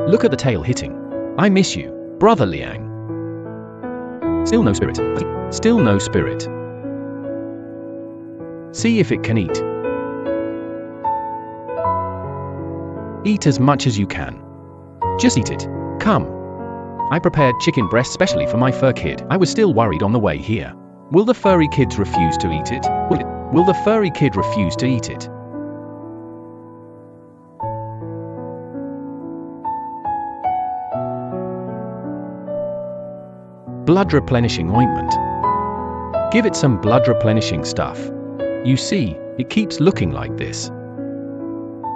Look at the tail hitting. I miss you, brother Liang. Still no spirit. Still no spirit. See if it can eat. Eat as much as you can. Just eat it. Come. I prepared chicken breast specially for my fur kid. I was still worried on the way here. Will the furry kids refuse to eat it? Will the furry kid refuse to eat it? Blood replenishing ointment. Give it some blood replenishing stuff. You see, it keeps looking like this.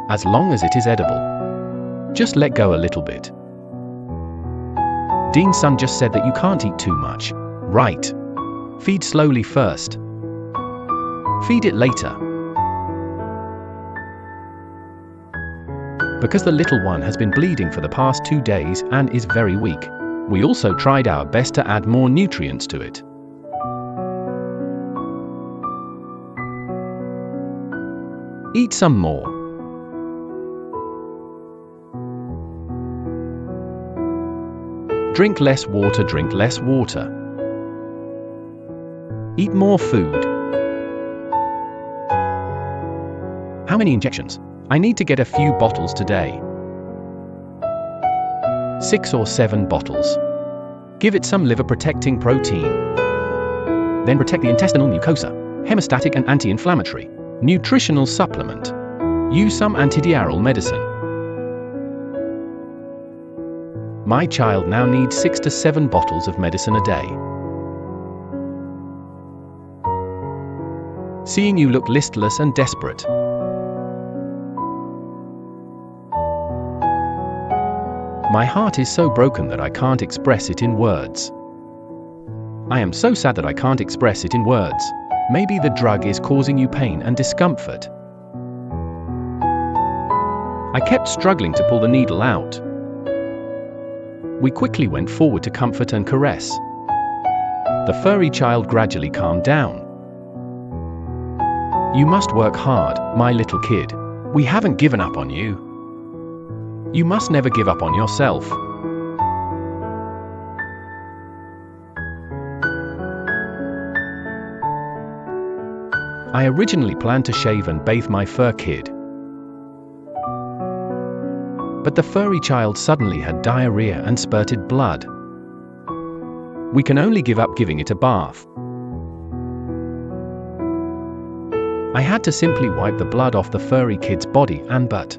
As long as it is edible. Just let go a little bit. Dean's son just said that you can't eat too much. Right. Feed slowly first. Feed it later. Because the little one has been bleeding for the past 2 days and is very weak, we also tried our best to add more nutrients to it. Eat some more. Drink less water, drink less water. Eat more food. How many injections? I need to get a few bottles today. 6 or 7 bottles. Give it some liver protecting protein. Then protect the intestinal mucosa, hemostatic and anti-inflammatory. Nutritional supplement. Use some antidiarrheal medicine. My child now needs 6 to 7 bottles of medicine a day. Seeing you look listless and desperate. My heart is so broken that I can't express it in words. I am so sad that I can't express it in words. Maybe the drug is causing you pain and discomfort. I kept struggling to pull the needle out. We quickly went forward to comfort and caress. The furry child gradually calmed down. You must work hard, my little kid. We haven't given up on you. You must never give up on yourself. I originally planned to shave and bathe my fur kid. But the furry child suddenly had diarrhea and spurted blood. We can only give up giving it a bath. I had to simply wipe the blood off the furry kid's body and butt.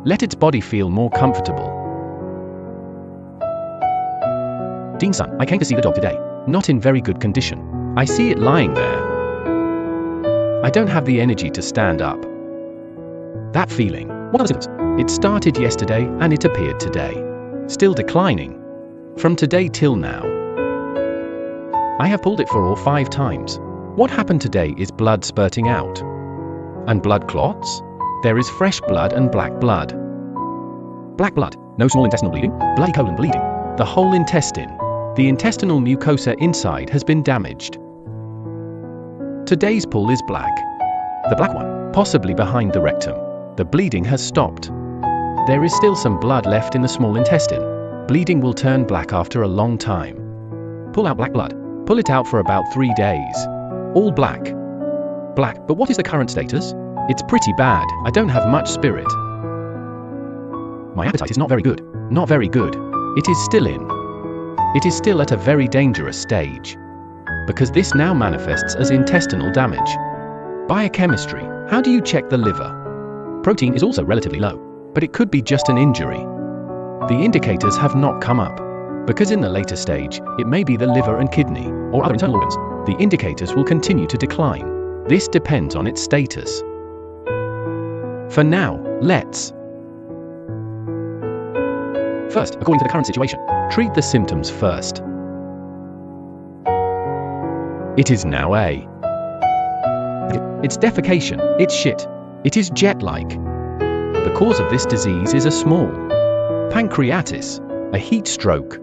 Let its body feel more comfortable. Dean's son, I came to see the dog today. Not in very good condition. I see it lying there. I don't have the energy to stand up. That feeling. What are the symptoms? It started yesterday and it appeared today. Still declining. From today till now. I have pulled it 4 or 5 times. What happened today is blood spurting out. And blood clots? There is fresh blood and black blood. Black blood, no small intestinal bleeding, bloody colon bleeding. The whole intestine. The intestinal mucosa inside has been damaged. Today's pull is black. The black one, possibly behind the rectum. The bleeding has stopped. There is still some blood left in the small intestine. Bleeding will turn black after a long time. Pull out black blood. Pull it out for about 3 days. All black. Black, but what is the current status? It's pretty bad. I don't have much spirit. My appetite is not very good. Not very good. It is still in. It is still at a very dangerous stage. Because this now manifests as intestinal damage. Biochemistry. How do you check the liver? Protein is also relatively low, but it could be just an injury. The indicators have not come up. Because in the later stage, it may be the liver and kidney, or other internal organs. The indicators will continue to decline. This depends on its status. For now, let's first, according to the current situation, treat the symptoms first. It is now it's defecation, it's shit, it is jet-like. The cause of this disease is a small pancreatitis, a heat stroke.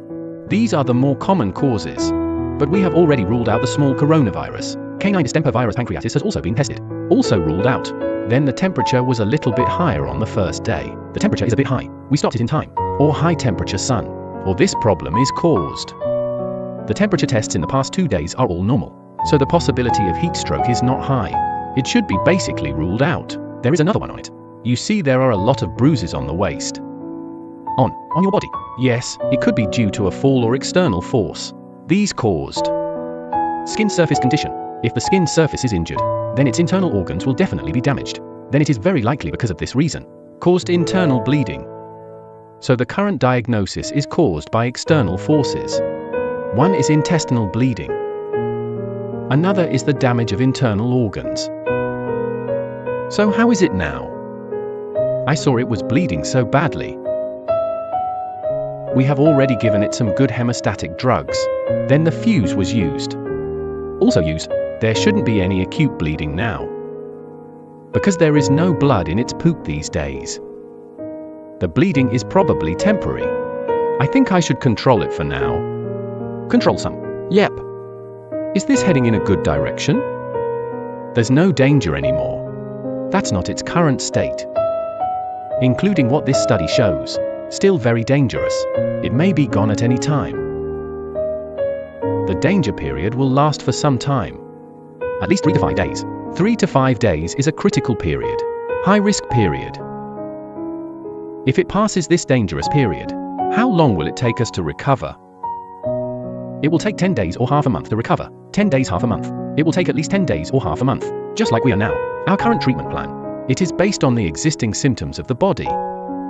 These are the more common causes. But we have already ruled out the small coronavirus. Canine distemper virus pancreatitis has also been tested. Also ruled out. Then the temperature was a little bit higher on the first day. The temperature is a bit high. We stopped it in time. Or high temperature sun. Or this problem is caused. The temperature tests in the past 2 days are all normal. So the possibility of heat stroke is not high. It should be basically ruled out. There is another one on it. You see there are a lot of bruises on the waist. On your body. Yes, it could be due to a fall or external force. These caused skin surface condition. If the skin surface is injured, then its internal organs will definitely be damaged. Then it is very likely because of this reason, caused internal bleeding. So the current diagnosis is caused by external forces. One is intestinal bleeding. Another is the damage of internal organs. So how is it now? I saw it was bleeding so badly. We have already given it some good hemostatic drugs. Then the fuse was used. Also used, there shouldn't be any acute bleeding now. Because there is no blood in its poop these days. The bleeding is probably temporary. I think I should control it for now. Control some. Yep. Is this heading in a good direction? There's no danger anymore. That's not its current state. Including what this study shows. Still very dangerous. It may be gone at any time. The danger period will last for some time. At least 3 to 5 days. 3 to 5 days is a critical period. High risk period. If it passes this dangerous period, how long will it take us to recover? It will take 10 days or half a month to recover. 10 days, half a month. It will take at least 10 days or half a month. Just like we are now. Our current treatment plan. It is based on the existing symptoms of the body.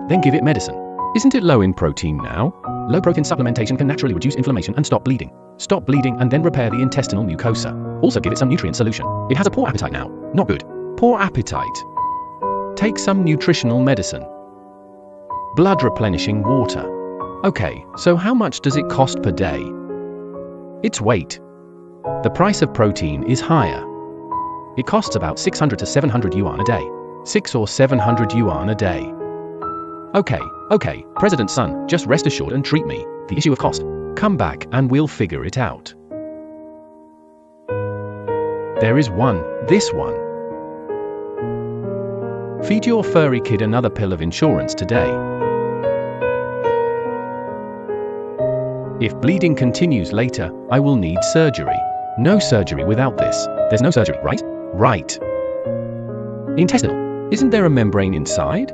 Then give it medicine. Isn't it low in protein now? Low protein supplementation can naturally reduce inflammation and stop bleeding. Stop bleeding and then repair the intestinal mucosa. Also give it some nutrient solution. It has a poor appetite now. Not good. Poor appetite. Take some nutritional medicine. Blood replenishing water. Okay, so how much does it cost per day? Its weight. The price of protein is higher. It costs about 600 to 700 yuan a day. 6 or 700 yuan a day. Okay, President's son, just rest assured and treat me. The issue of cost. Come back and we'll figure it out. There is this one. Feed your furry kid another pill of insurance today. If bleeding continues later, I will need surgery. No surgery without this. There's no surgery, right? Right. Intestinal. Isn't there a membrane inside?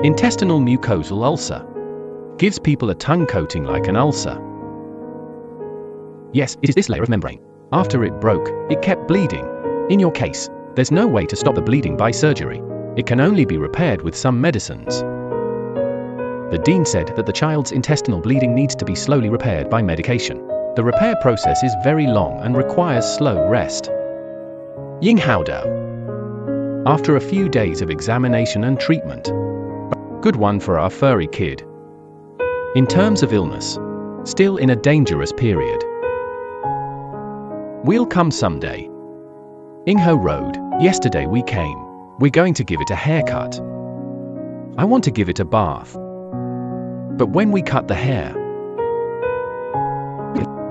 Intestinal mucosal ulcer. Gives people a tongue coating like an ulcer. Yes, it is this layer of membrane. After it broke, it kept bleeding. In your case, there's no way to stop the bleeding by surgery. It can only be repaired with some medicines. The dean said that the child's intestinal bleeding needs to be slowly repaired by medication. The repair process is very long and requires slow rest. Ying Haodao. After a few days of examination and treatment. Good one for our furry kid. In terms of illness, still in a dangerous period. We'll come someday. Ingho Road, yesterday we came. We're going to give it a haircut. I want to give it a bath. But when we cut the hair,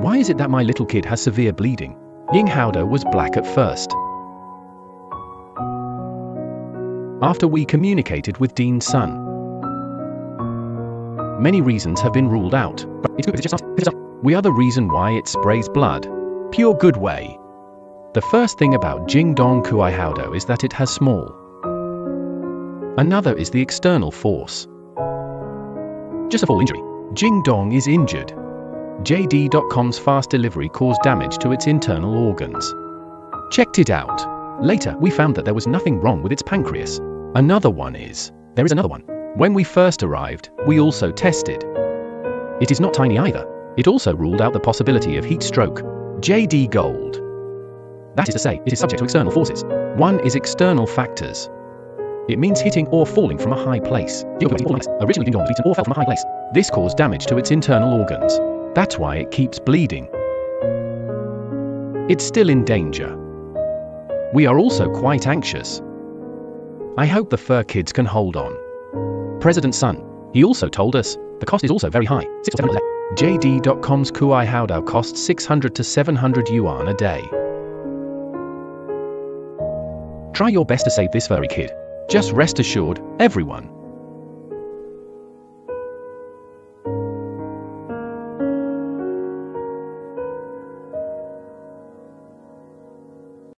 why is it that my little kid has severe bleeding? Ying Haodao was black at first. After we communicated with Dean's son, many reasons have been ruled out. It's good, it's just not. We are the reason why it sprays blood. Pure good way. The first thing about Jingdong Kuai Haodao is that it has small. Another is the external force. Just a fall injury. Jingdong is injured. JD.com's fast delivery caused damage to its internal organs. Checked it out. Later, we found that there was nothing wrong with its pancreas. There is another one. When we first arrived, we also tested. It is not tiny either. It also ruled out the possibility of heat stroke. JD Gold. That is to say, it is subject to external forces. One is external factors. It means hitting or falling from a high place. Originally Dingdong was beaten or fell from a high place. This caused damage to its internal organs. That's why it keeps bleeding. It's still in danger. We are also quite anxious. I hope the fur kids can hold on. President's son. He also told us, the cost is also very high. JD.com's Kuai Haodao costs 600 to 700 yuan a day. Try your best to save this furry kid. Just rest assured, everyone,